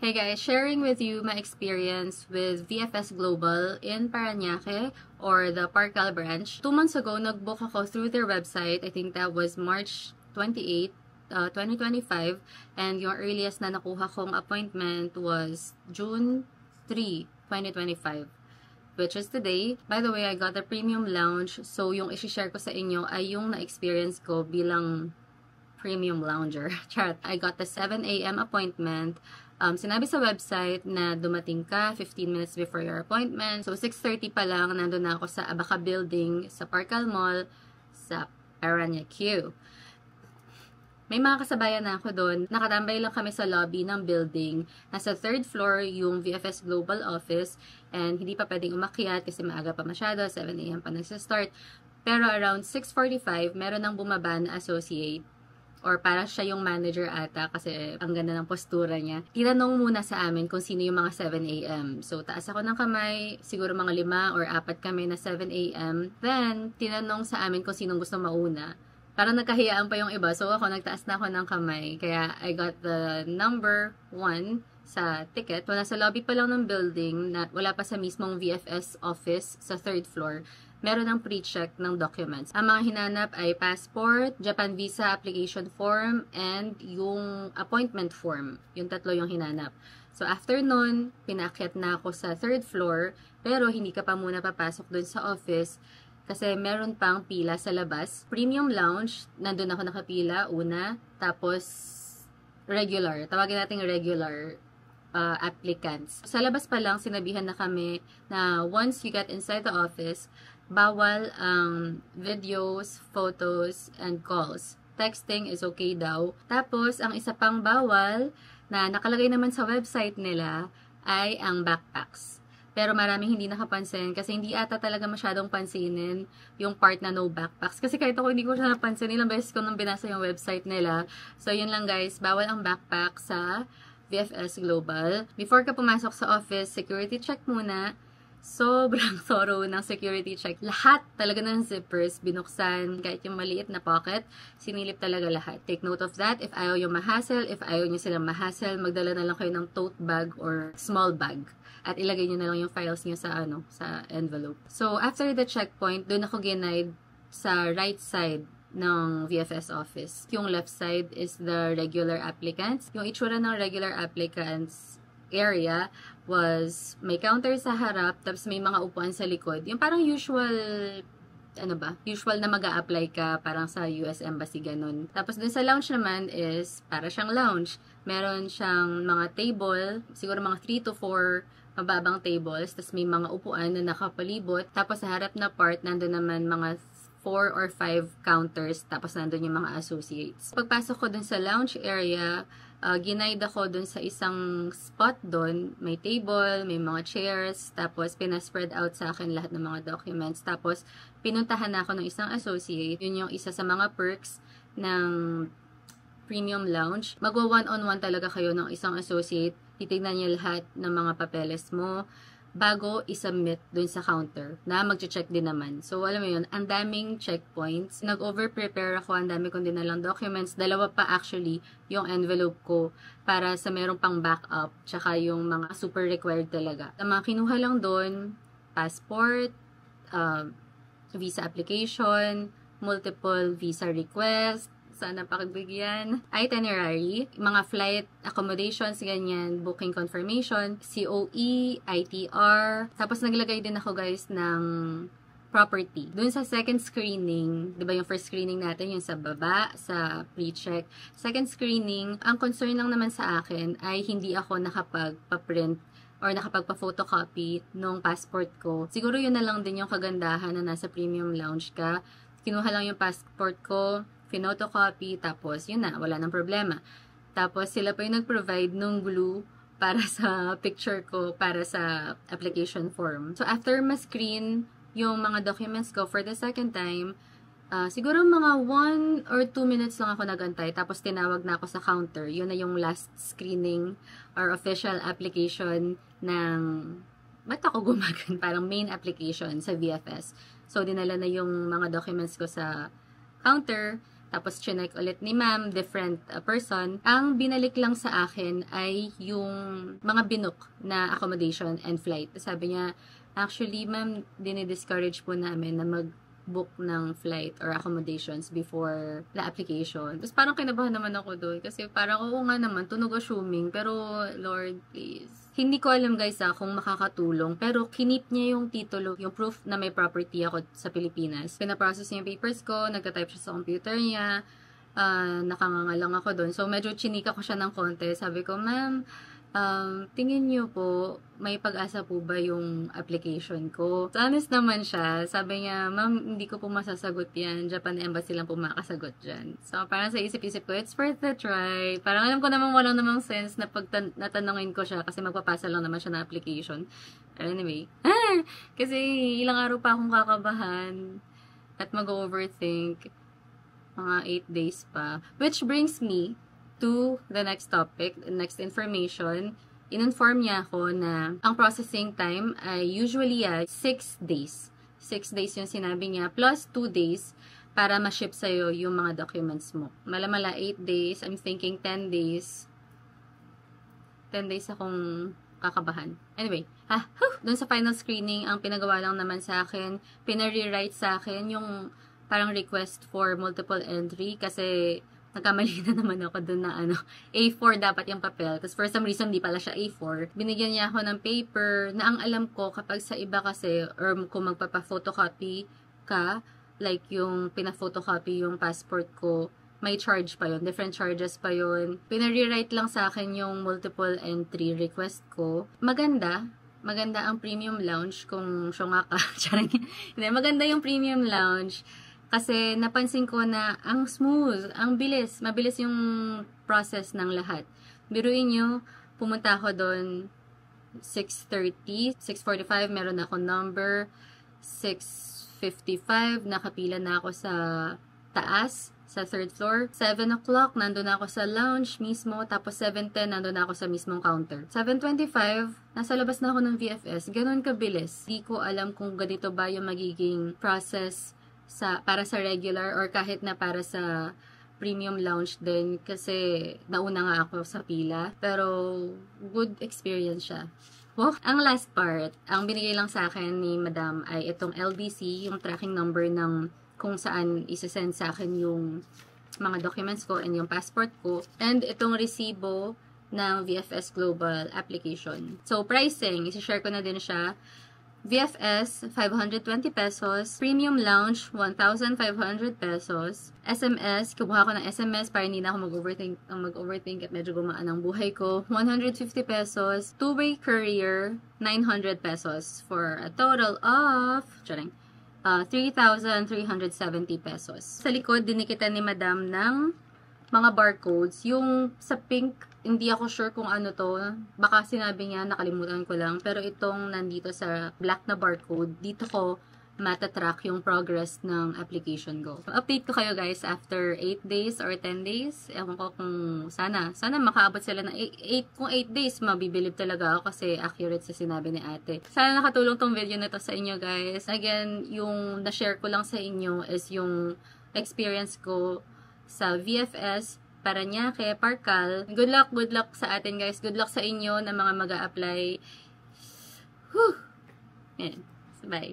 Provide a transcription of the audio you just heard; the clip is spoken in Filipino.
Hey guys, sharing with you my experience with VFS Global in Parañaque or the Parcal branch. 2 months ago, nag-book ako through their website. I think that was March 28, 2025. And yung earliest na nakuha kong appointment was June 3, 2025. Which is today. By the way, I got the premium lounge. So, yung isi-share ko sa inyo ay yung na-experience ko bilang premium lounger. Chart. I got the 7 a.m. appointment. Sinabi sa website na dumating ka 15 minutes before your appointment. So, 6:30 pa lang, nandun na ako sa Abaca Building, sa Parcal Mall, sa Parañaque. May mga kasabayan na ako doon. Nakatambay lang kami sa lobby ng building. Nasa 3rd floor yung VFS Global office. And hindi pa pwedeng umakyat kasi maaga pa masyado. 7 a.m. pa nagsistart. Pero around 6:45, meron nang bumaba na associate. Or parang siya yung manager ata kasi ang ganda ng postura niya. Tinanong muna sa amin kung sino yung mga 7 a.m. So, taas ako ng kamay, siguro mga 5 or 4 kami na 7 a.m. Then, tinanong sa amin kung sinong gusto mauna. Parang nagkahiyaan pa yung iba. So, ako, nagtaas na ako ng kamay. Kaya, I got the number 1 sa ticket. Wala sa lobby pa lang ng building, na wala pa sa mismong VFS office sa 3rd floor. Meron ng pre-check ng documents. Ang mga hinanap ay passport, Japan visa application form, and yung appointment form. Yung tatlo yung hinanap. So, after nun, pinaakyat na ako sa 3rd floor, pero hindi ka pa muna papasok dun sa office kasi meron pang pila sa labas. Premium lounge, nandun ako nakapila, una. Tapos, regular. Tawagin natin regular applicants. Sa labas pa lang, sinabihan na kami na once you get inside the office, bawal ang videos, photos, and calls. Texting is okay daw. Tapos, ang isa pang bawal na nakalagay naman sa website nila ay ang backpacks. Pero maraming hindi nakapansin kasi hindi ata talaga masyadong pansinin yung part na no backpacks. Kasi kahit ako hindi ko siya napansin, ilang beses ko nung binasa yung website nila. So, yun lang guys, bawal ang backpack sa VFS Global. Before ka pumasok sa office, security check muna. Sobrang thorough ng security check. Lahat talaga ng zippers binuksan, kahit yung maliit na pocket, sinilip talaga lahat. Take note of that. If ayaw yung mahassle, if ayaw nyo silang mahassle, magdala na lang kayo ng tote bag or small bag. At ilagay nyo na lang yung files nyo sa envelope. So, after the checkpoint, doon ako ginaid sa right side ng VFS office. Yung left side is the regular applicants. Yung itsura ng regular applicants area was may counter sa harap, tapos may mga upuan sa likod. Yung parang usual, usual na mag-a-apply ka parang sa US Embassy, ganun. Tapos dun sa lounge naman is para siyang lounge. Meron siyang mga table, siguro mga 3 to 4 mababang tables, tapos may mga upuan na nakapalibot. Tapos sa harap na part, nandun naman mga 4 or 5 counters, tapos nandun yung mga associates. Pagpasok ko dun sa lounge area, ginaid ako dun sa isang spot dun. May table, may mga chairs, tapos pinaspread out sa akin lahat ng mga documents. Tapos, pinuntahan na ako ng isang associate. Yun yung isa sa mga perks ng premium lounge. Magwa one-on-one talaga kayo ng isang associate. Titignan niya lahat ng mga papeles mo bago isubmit dun sa counter na magche-check din naman. So, alam mo yun, ang daming checkpoints. Nag-over-prepare ako, ang dami kong dinalang documents. 2 pa actually yung envelope ko para sa merong pang backup, tsaka yung mga super required talaga. Ang mga kinuha lang dun, passport, visa application, multiple visa request, sana pakibigyan, itinerary, mga flight accommodations, ganyan, booking confirmation, COE, ITR. Tapos naglagay din ako guys ng property. Doon sa second screening, di ba yung first screening natin, yung sa baba, sa pre-check. Second screening, ang concern lang naman sa akin ay hindi ako nakapagpa-print or nakapagpa-photocopy nung passport ko. Siguro yun na lang din yung kagandahan na nasa premium lounge ka. Kinuha lang yung passport ko, pinotocopy, tapos yun na, wala nang problema. Tapos sila pa yung nag-provide nung glue para sa picture ko, para sa application form. So after ma-screen yung mga documents ko for the second time, siguro mga 1 or 2 minutes lang ako nagantay, tapos tinawag na ako sa counter. Yun na yung last screening or official application ng, ba't ako gumagan? Parang main application sa VFS. So dinala na yung mga documents ko sa counter. tapos chinek ulit ni ma'am, different person. Ang binalik lang sa akin ay yung mga binook na accommodation and flight. Sabi niya, actually ma'am, dinidiscourage po namin na mag-book ng flight or accommodations before the application. Tapos parang kinabahan naman ako doon kasi parang oo nga naman, tunog assuming, pero Lord, please. Hindi ko alam guys kung makakatulong, pero kinip niya yung titulo, yung proof na may property ako sa Pilipinas. Pinaprocess niya yung papers ko, nagtatype siya sa computer niya, nakangangalang ako doon. So medyo chinika ko siya ng konti. Sabi ko, ma'am, tingin niyo po, may pag-asa po ba yung application ko? So, honest naman siya. Sabi niya, ma'am, hindi ko po masasagot yan. Japan Embassy lang po makasagot dyan. So, parang sa isip-isip ko, it's worth the try. Parang alam ko naman walang namang sense na pag natanongin ko siya kasi magpapasa lang naman siya ng application. But anyway, kasi ilang araw pa akong kakabahan at mag-overthink. Mga 8 days pa. Which brings me to the next topic, the next information. In-inform niya ako na ang processing time ay usually 6 days. 6 days yung sinabi niya, plus 2 days para ma-ship sa'yo yung mga documents mo. Malamala 8 days, I'm thinking 10 days. 10 days akong kakabahan. Anyway, dun sa final screening, ang pinagawa lang naman sa akin, pinare-write sa akin yung parang request for multiple entry kasi nagkamali na naman ako dun na A4 dapat yung papel. Tapos for some reason, di pala siya A4. Binigyan niya ako ng paper na ang alam ko kapag sa iba kasi, or kung magpapa-photocopy ka, like yung pina-photocopy yung passport ko, may charge pa yun. Different charges pa yun. Pinare-write lang sa akin yung multiple entry request ko. Maganda ang premium lounge kung syunga ka. Hindi, maganda yung premium lounge. Kasi napansin ko na ang smooth, ang bilis, mabilis yung process ng lahat. Biruin nyo, pumunta ako doon 6:30, 6:45, meron ako number, 6:55, nakapila na ako sa taas, sa 3rd floor. 7 o'clock, nandun ako sa lounge mismo, tapos 7:10, nandun ako sa mismong counter. 7:25, nasa labas na ako ng VFS, ganun kabilis. Di ko alam kung ganito ba yung magiging process para sa regular or kahit na para sa premium lounge din kasi nauna nga ako sa pila. Pero good experience siya. Wow. Ang last part, ang binigay lang sa akin ni Madam ay itong LBC, yung tracking number ng kung saan isasend sa akin yung mga documents ko and yung passport ko. And itong resibo ng VFS Global application. So, pricing, isi-share ko na din siya. VFS, 520 pesos. Premium Lounge, 1,500 pesos. SMS, kumuha ko ng SMS para hindi na ako mag-overthink at medyo gumaan ang buhay ko. 150 pesos. Two-way courier, 900 pesos. For a total of 3,370 pesos. Sa likod, dinikitan ni Madam ng mga barcodes. Yung sa pink, hindi ako sure kung ano to. Baka sinabi niya, nakalimutan ko lang. Pero itong nandito sa black na barcode, dito ko matatrack yung progress ng application ko. Update ko kayo guys after 8 days or 10 days. Ewan ko kung sana makaabot sila ng 8. Kung 8 days, mabibilib talaga ako kasi accurate sa sinabi ni ate. Sana nakatulong tong video na to sa inyo guys. Again, yung na-share ko lang sa inyo is yung experience ko sa VFS, Paranaque, Parcal. Good luck sa atin guys. Good luck sa inyo na mga mag-a-apply. Yan. Bye.